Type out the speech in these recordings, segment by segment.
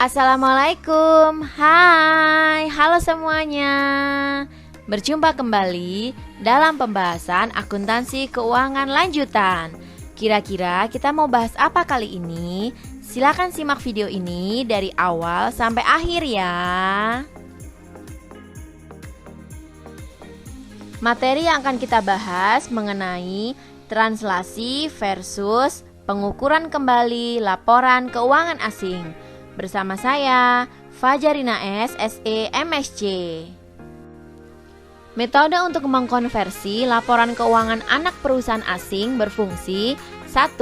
Assalamualaikum, hai, halo semuanya. Berjumpa kembali dalam pembahasan akuntansi keuangan lanjutan. Kira-kira kita mau bahas apa kali ini? Silakan simak video ini dari awal sampai akhir ya. Materi yang akan kita bahas mengenai translasi versus pengukuran kembali laporan keuangan asing. Bersama saya, Fajarina S. SE MSc. Metode untuk mengkonversi laporan keuangan anak perusahaan asing berfungsi 1.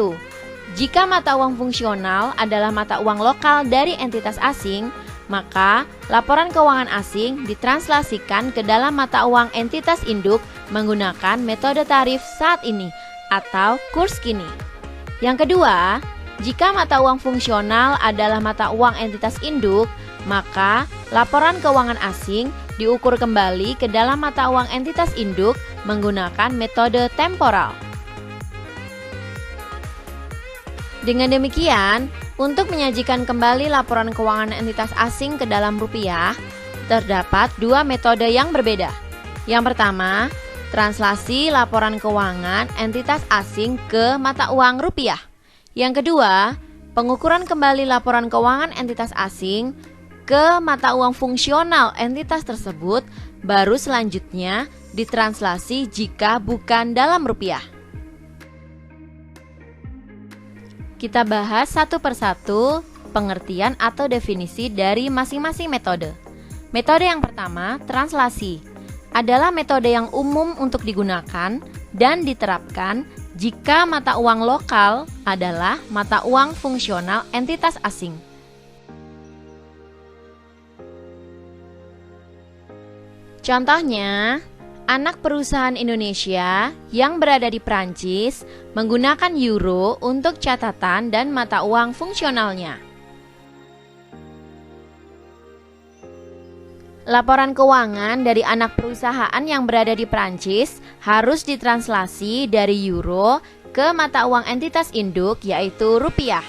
Jika mata uang fungsional adalah mata uang lokal dari entitas asing, maka laporan keuangan asing ditranslasikan ke dalam mata uang entitas induk menggunakan metode tarif saat ini atau kurs kini. Yang kedua, jika mata uang fungsional adalah mata uang entitas induk, maka laporan keuangan asing diukur kembali ke dalam mata uang entitas induk menggunakan metode temporal. Dengan demikian, untuk menyajikan kembali laporan keuangan entitas asing ke dalam rupiah, terdapat dua metode yang berbeda. Yang pertama, translasi laporan keuangan entitas asing ke mata uang rupiah. Yang kedua, pengukuran kembali laporan keuangan entitas asing ke mata uang fungsional entitas tersebut, baru selanjutnya ditranslasi jika bukan dalam rupiah. Kita bahas satu persatu pengertian atau definisi dari masing-masing metode. Metode yang pertama, translasi, adalah metode yang umum untuk digunakan dan diterapkan jika mata uang lokal adalah mata uang fungsional entitas asing. Contohnya, anak perusahaan Indonesia yang berada di Prancis menggunakan euro untuk catatan dan mata uang fungsionalnya. Laporan keuangan dari anak perusahaan yang berada di Prancis harus ditranslasi dari euro ke mata uang entitas induk yaitu rupiah.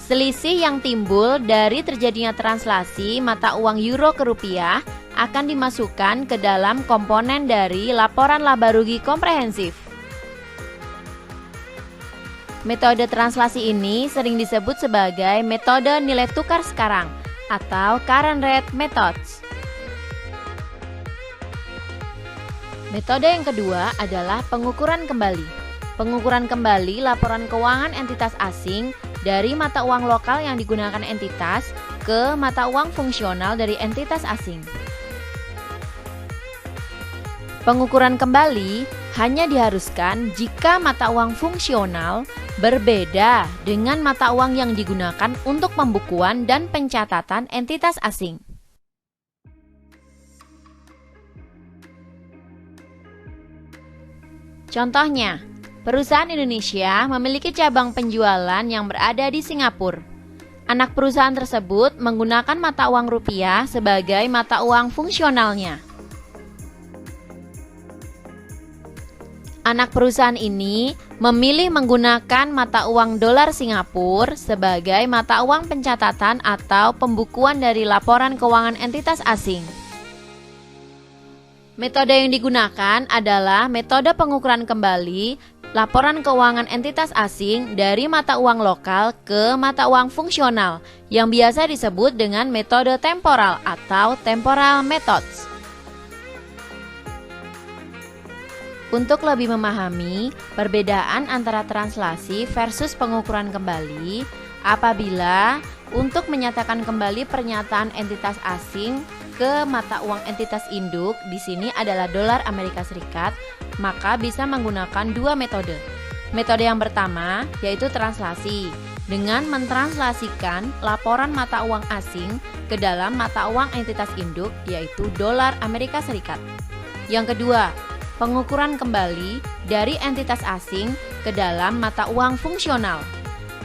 Selisih yang timbul dari terjadinya translasi mata uang euro ke rupiah akan dimasukkan ke dalam komponen dari laporan laba rugi komprehensif. Metode translasi ini sering disebut sebagai metode nilai tukar sekarang atau current rate methods. Metode yang kedua adalah pengukuran kembali. Pengukuran kembali laporan keuangan entitas asing dari mata uang lokal yang digunakan entitas ke mata uang fungsional dari entitas asing. Pengukuran kembali hanya diharuskan jika mata uang fungsional berbeda dengan mata uang yang digunakan untuk pembukuan dan pencatatan entitas asing. Contohnya, perusahaan Indonesia memiliki cabang penjualan yang berada di Singapura. Anak perusahaan tersebut menggunakan mata uang rupiah sebagai mata uang fungsionalnya. Anak perusahaan ini memilih menggunakan mata uang dolar Singapura sebagai mata uang pencatatan atau pembukuan dari laporan keuangan entitas asing. Metode yang digunakan adalah metode pengukuran kembali laporan keuangan entitas asing dari mata uang lokal ke mata uang fungsional yang biasa disebut dengan metode temporal atau temporal methods. Untuk lebih memahami perbedaan antara translasi versus pengukuran kembali, apabila untuk menyatakan kembali pernyataan entitas asing ke mata uang entitas induk, di sini adalah dolar Amerika Serikat, maka bisa menggunakan dua metode. Metode yang pertama yaitu translasi, dengan mentranslasikan laporan mata uang asing ke dalam mata uang entitas induk yaitu dolar Amerika Serikat. Yang kedua, pengukuran kembali dari entitas asing ke dalam mata uang fungsional.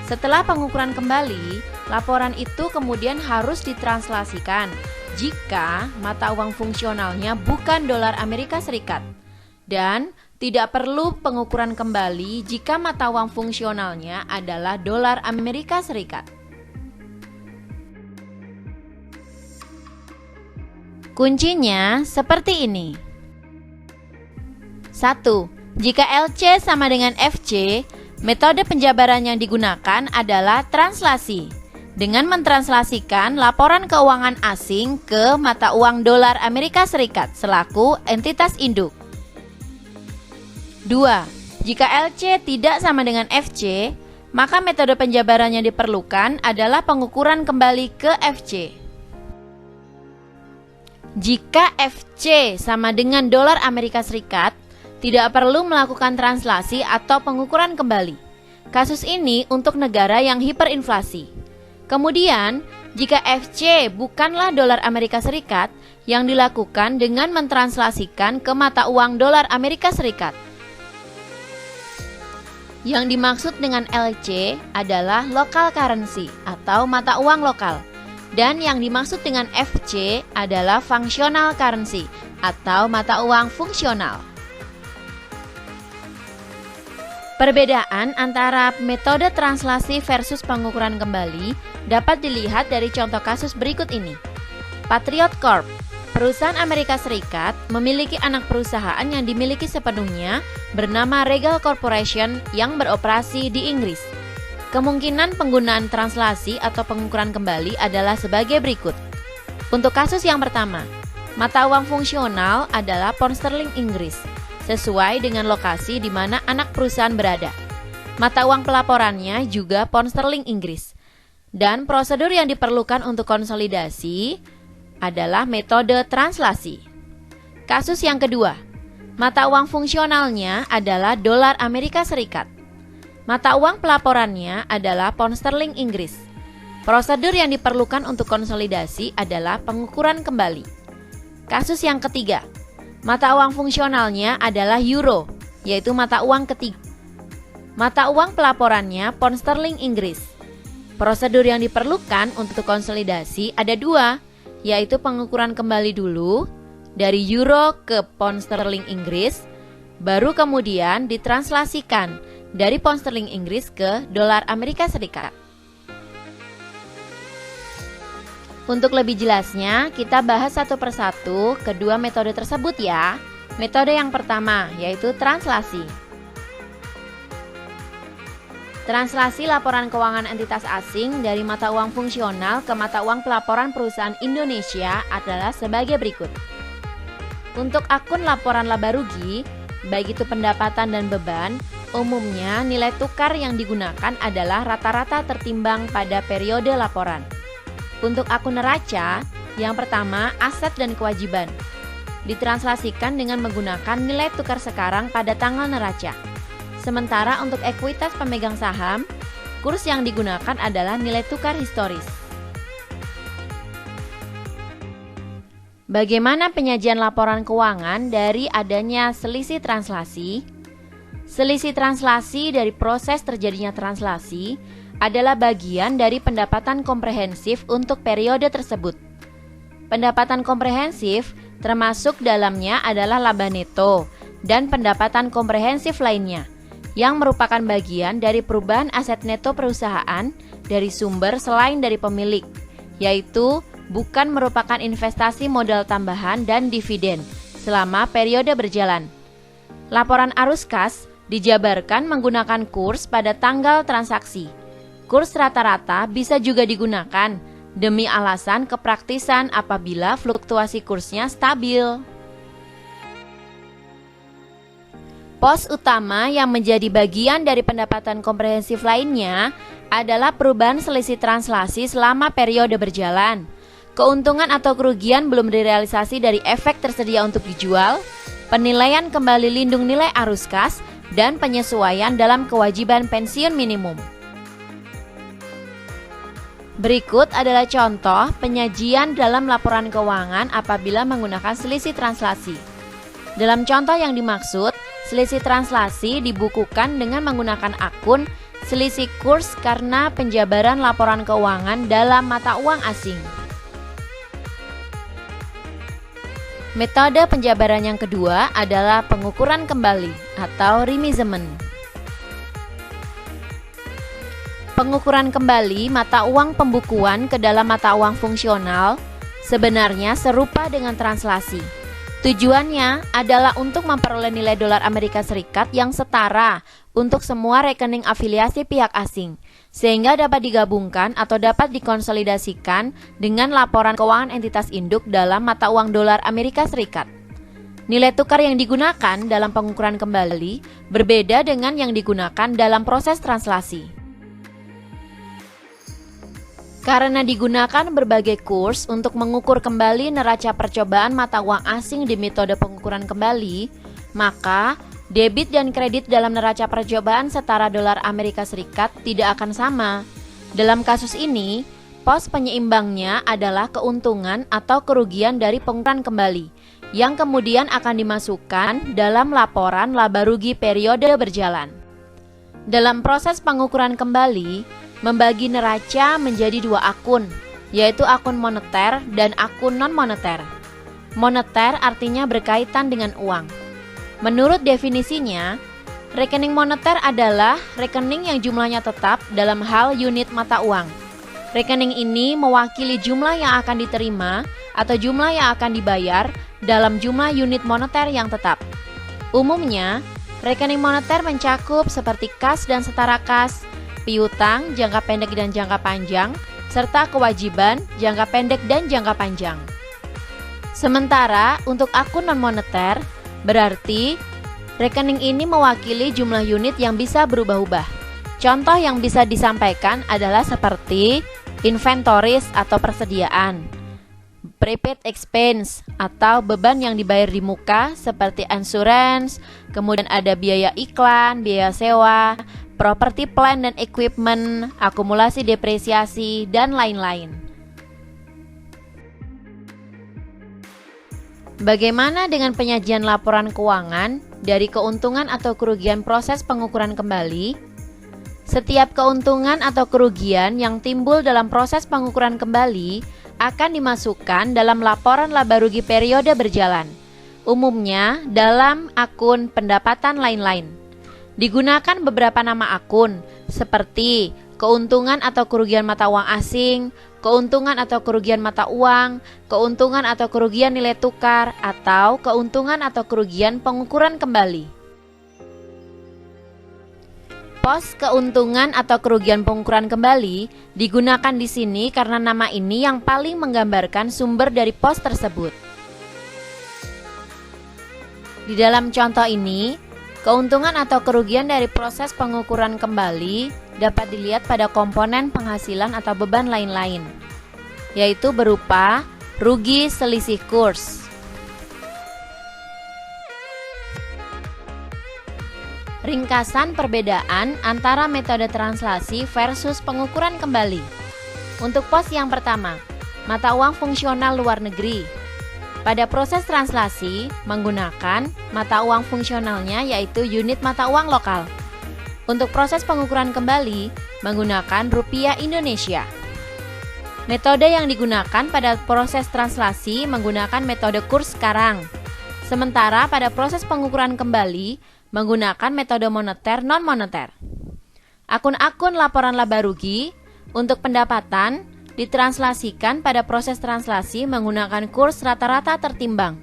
Setelah pengukuran kembali, laporan itu kemudian harus ditranslasikan jika mata uang fungsionalnya bukan dolar Amerika Serikat. Dan tidak perlu pengukuran kembali jika mata uang fungsionalnya adalah dolar Amerika Serikat. Kuncinya seperti ini. 1. Jika LC sama dengan FC, metode penjabaran yang digunakan adalah translasi, dengan mentranslasikan laporan keuangan asing ke mata uang dolar Amerika Serikat selaku entitas induk. 2. Jika LC tidak sama dengan FC, maka metode penjabaran yang diperlukan adalah pengukuran kembali ke FC. Jika FC sama dengan dolar Amerika Serikat, tidak perlu melakukan translasi atau pengukuran kembali. Kasus ini untuk negara yang hiperinflasi. Kemudian, jika FC bukanlah dolar Amerika Serikat, yang dilakukan dengan mentranslasikan ke mata uang dolar Amerika Serikat. Yang dimaksud dengan LC adalah local currency atau mata uang lokal. Dan yang dimaksud dengan FC adalah functional currency atau mata uang fungsional. Perbedaan antara metode translasi versus pengukuran kembali dapat dilihat dari contoh kasus berikut ini. Patriot Corp, perusahaan Amerika Serikat, memiliki anak perusahaan yang dimiliki sepenuhnya bernama Regal Corporation yang beroperasi di Inggris. Kemungkinan penggunaan translasi atau pengukuran kembali adalah sebagai berikut. Untuk kasus yang pertama, mata uang fungsional adalah pound sterling Inggris, sesuai dengan lokasi di mana anak perusahaan berada. Mata uang pelaporannya juga pound sterling Inggris. Dan prosedur yang diperlukan untuk konsolidasi adalah metode translasi. Kasus yang kedua, mata uang fungsionalnya adalah dolar Amerika Serikat. Mata uang pelaporannya adalah pound sterling Inggris. Prosedur yang diperlukan untuk konsolidasi adalah pengukuran kembali. Kasus yang ketiga, mata uang fungsionalnya adalah euro, yaitu mata uang ketiga. Mata uang pelaporannya pound sterling Inggris. Prosedur yang diperlukan untuk konsolidasi ada dua, yaitu pengukuran kembali dulu dari euro ke pound sterling Inggris, baru kemudian ditranslasikan dari pound sterling Inggris ke dolar Amerika Serikat. Untuk lebih jelasnya, kita bahas satu persatu kedua metode tersebut ya. Metode yang pertama yaitu translasi. Translasi laporan keuangan entitas asing dari mata uang fungsional ke mata uang pelaporan perusahaan Indonesia adalah sebagai berikut. Untuk akun laporan laba rugi, baik itu pendapatan dan beban, umumnya nilai tukar yang digunakan adalah rata-rata tertimbang pada periode laporan. Untuk akun neraca, yang pertama aset dan kewajiban, ditranslasikan dengan menggunakan nilai tukar sekarang pada tanggal neraca. Sementara untuk ekuitas pemegang saham, kurs yang digunakan adalah nilai tukar historis. Bagaimana penyajian laporan keuangan dari adanya selisih translasi? Selisih translasi dari proses terjadinya translasi adalah bagian dari pendapatan komprehensif untuk periode tersebut. Pendapatan komprehensif termasuk dalamnya adalah laba neto dan pendapatan komprehensif lainnya, yang merupakan bagian dari perubahan aset neto perusahaan dari sumber selain dari pemilik, yaitu bukan merupakan investasi modal tambahan dan dividen selama periode berjalan. Laporan arus kas dijabarkan menggunakan kurs pada tanggal transaksi. Kurs rata-rata bisa juga digunakan demi alasan kepraktisan apabila fluktuasi kursnya stabil. Pos utama yang menjadi bagian dari pendapatan komprehensif lainnya adalah perubahan selisih translasi selama periode berjalan. Keuntungan atau kerugian belum direalisasi dari efek tersedia untuk dijual, penilaian kembali lindung nilai arus kas, dan penyesuaian dalam kewajiban pensiun minimum. Berikut adalah contoh penyajian dalam laporan keuangan apabila menggunakan selisih translasi. Dalam contoh yang dimaksud, selisih translasi dibukukan dengan menggunakan akun selisih kurs karena penjabaran laporan keuangan dalam mata uang asing. Metode penjabaran yang kedua adalah pengukuran kembali atau remeasurement. Pengukuran kembali mata uang pembukuan ke dalam mata uang fungsional sebenarnya serupa dengan translasi. Tujuannya adalah untuk memperoleh nilai dolar Amerika Serikat yang setara untuk semua rekening afiliasi pihak asing, sehingga dapat digabungkan atau dapat dikonsolidasikan dengan laporan keuangan entitas induk dalam mata uang dolar Amerika Serikat. Nilai tukar yang digunakan dalam pengukuran kembali berbeda dengan yang digunakan dalam proses translasi. Karena digunakan berbagai kurs untuk mengukur kembali neraca percobaan mata uang asing di metode pengukuran kembali, maka debit dan kredit dalam neraca percobaan setara dolar Amerika Serikat tidak akan sama. Dalam kasus ini, pos penyeimbangnya adalah keuntungan atau kerugian dari pengukuran kembali, yang kemudian akan dimasukkan dalam laporan laba rugi periode berjalan. Dalam proses pengukuran kembali, membagi neraca menjadi dua akun, yaitu akun moneter dan akun non-moneter. Moneter artinya berkaitan dengan uang. Menurut definisinya, rekening moneter adalah rekening yang jumlahnya tetap dalam hal unit mata uang. Rekening ini mewakili jumlah yang akan diterima atau jumlah yang akan dibayar dalam jumlah unit moneter yang tetap. Umumnya, rekening moneter mencakup seperti kas dan setara kas, piutang, jangka pendek dan jangka panjang, serta kewajiban, jangka pendek dan jangka panjang. Sementara untuk akun non-moneter, berarti rekening ini mewakili jumlah unit yang bisa berubah-ubah. Contoh yang bisa disampaikan adalah seperti inventories atau persediaan, prepaid expense atau beban yang dibayar di muka seperti insurance, kemudian ada biaya iklan, biaya sewa, property plant dan equipment, akumulasi depresiasi, dan lain-lain. Bagaimana dengan penyajian laporan keuangan dari keuntungan atau kerugian proses pengukuran kembali? Setiap keuntungan atau kerugian yang timbul dalam proses pengukuran kembali akan dimasukkan dalam laporan laba rugi periode berjalan, umumnya dalam akun pendapatan lain-lain. Digunakan beberapa nama akun, seperti keuntungan atau kerugian mata uang asing, keuntungan atau kerugian mata uang, keuntungan atau kerugian nilai tukar, atau keuntungan atau kerugian pengukuran kembali. Pos keuntungan atau kerugian pengukuran kembali digunakan di sini karena nama ini yang paling menggambarkan sumber dari pos tersebut. Di dalam contoh ini, keuntungan atau kerugian dari proses pengukuran kembali dapat dilihat pada komponen penghasilan atau beban lain-lain, yaitu berupa rugi selisih kurs, ringkasan perbedaan antara metode translasi versus pengukuran kembali. Untuk pos yang pertama, mata uang fungsional luar negeri. Pada proses translasi menggunakan mata uang fungsionalnya yaitu unit mata uang lokal. Untuk proses pengukuran kembali menggunakan rupiah Indonesia. Metode yang digunakan pada proses translasi menggunakan metode kurs sekarang. Sementara pada proses pengukuran kembali menggunakan metode moneter non-moneter. Akun-akun laporan laba rugi untuk pendapatan ditranslasikan pada proses translasi menggunakan kurs rata-rata tertimbang.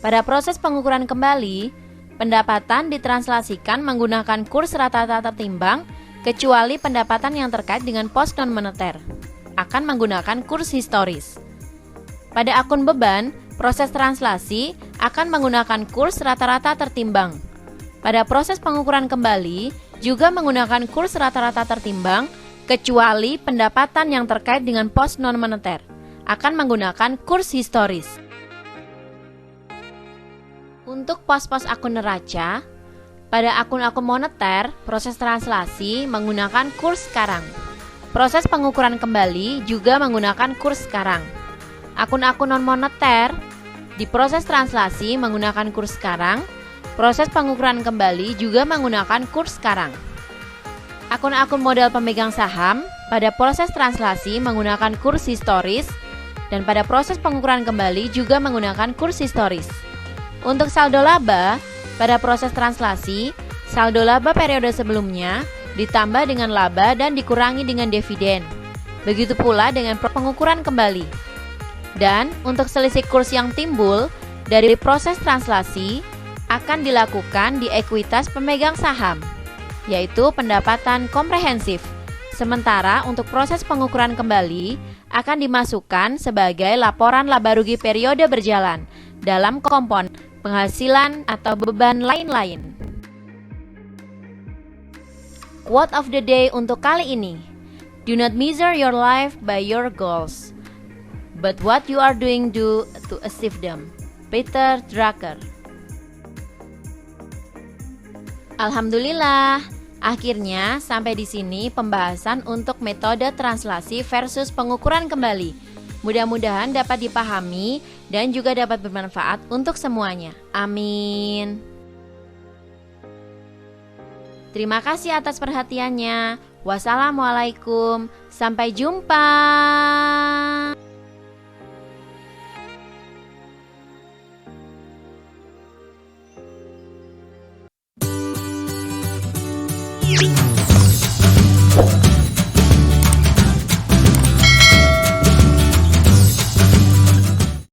Pada proses pengukuran kembali, pendapatan ditranslasikan menggunakan kurs rata-rata tertimbang kecuali pendapatan yang terkait dengan pos non-moneter akan menggunakan kurs historis. Pada akun beban, proses translasi akan menggunakan kurs rata-rata tertimbang. Pada proses pengukuran kembali juga menggunakan kurs rata-rata tertimbang kecuali pendapatan yang terkait dengan pos non-moneter akan menggunakan kurs historis. Untuk pos-pos akun neraca, pada akun-akun moneter, proses translasi menggunakan kurs sekarang. Proses pengukuran kembali juga menggunakan kurs sekarang. Akun-akun non-moneter di proses translasi menggunakan kurs sekarang. Proses pengukuran kembali juga menggunakan kurs sekarang. Akun-akun modal pemegang saham pada proses translasi menggunakan kurs historis dan pada proses pengukuran kembali juga menggunakan kurs historis. Untuk saldo laba, pada proses translasi, saldo laba periode sebelumnya ditambah dengan laba dan dikurangi dengan dividen. Begitu pula dengan pengukuran kembali. Dan untuk selisih kurs yang timbul dari proses translasi akan dilakukan di ekuitas pemegang saham, yaitu pendapatan komprehensif. Sementara untuk proses pengukuran kembali akan dimasukkan sebagai laporan laba rugi periode berjalan dalam komponen penghasilan atau beban lain-lain. Quote of the day untuk kali ini: do not measure your life by your goals, but what you are doing to achieve them. Peter Drucker. Alhamdulillah, akhirnya sampai di sini pembahasan untuk metode translasi versus pengukuran kembali. Mudah-mudahan dapat dipahami dan juga dapat bermanfaat untuk semuanya. Amin. Terima kasih atas perhatiannya. Wassalamualaikum. Sampai jumpa.